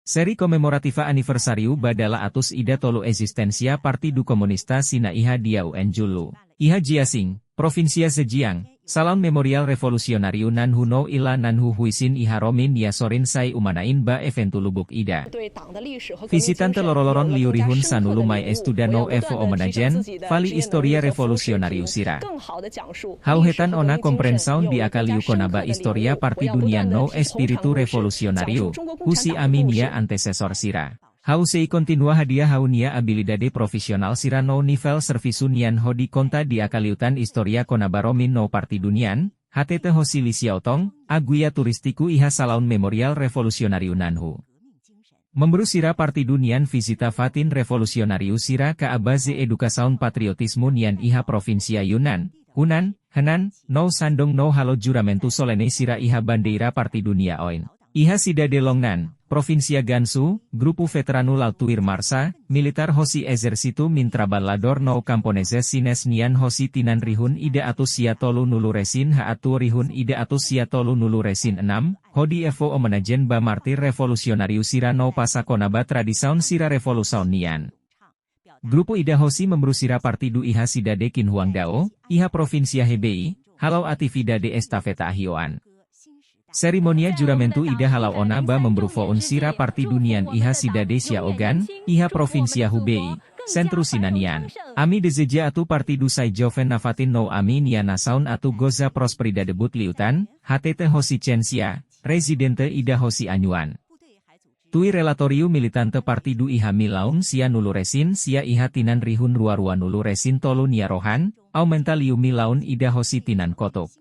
Seri komemorativa aniversariu badala atus ida tolu existencia Partido Comunista Sina Iha Dia UN Julu. Iha Jiasing, Provincia Zhejiang, Salon Memorial Revolusionariu Nanhu No Ila Nanhu Huisin Iha Romin Yasorin Sai Umanain Ba Eventu Lubuk Ida. Visitante loroloron liurihun sanulumai estudano evo homenajen, Fali Historia Revolusionariu Sira. Hauhetan ona comprensaun di akaliu konaba Historia Partidunia No Espiritu Revolusionariu, Husi Aminia antecesor Sira. Hausei continua hadiah haunia habilidade profesional Sira no nivel servisunian hodi konta di akaliutan Historia konabaromin no Partidunian, HTT Hosili Xiaotong, Aguia Turistiku Iha Salaun Memorial Revolusionariu Nanhu. Memburu Sira Partidunian visita Fatin Revolusionariu Sira ka abaze edukasaun patriotismu nian Iha Provincia Yunnan, Hunan, Henan, no Sandong no halo juramentu solene Sira Iha Bandeira Partidunia Oin. Iha Sida de Longnan, Provincia Gansu, Grupo Veteranul Altuir Marsa, Militar Hosi Exercitu Mintrabalador no Camponese Sines Nian Hosi Tinan Rihun Ida Atus Siatolu Nulu Resin Haatu Rihun Ida Atus Siatolu Nulu Resin 6, Hodi Evo Omenajen Ba Martir Revolusionariu Sira no Pasakonaba Tradisaun Sira Revolusaun Nian. Grupo Ida Hosi memburu Sira Partidu Iha Sida de Kinhuangdao, Iha Provincia Hebei, Halau Ativida de Estafeta Ahioan. Seremonia juramentu Ida Halau Ona Ba memburu Foun Sira Partidunian Iha Sida de Xiaogan, Iha Provincia Hubei, Sentru Sinanian. Ami deseja atu Partidu Sai Joven Nafatin no Ami Nia Nasaun atu Goza Prosperida debut liutan, HTT Hosi Censia, Residente Ida Hosi Anyuan. Tui Relatoriu Militante Partidu Iha Milaun Sia Nulu Resin Sia Iha Tinan Rihun Ruarua Nulu Resin Tolu Nia Rohan, Aumenta Liu Milaun Ida Hosi Tinan Kotok.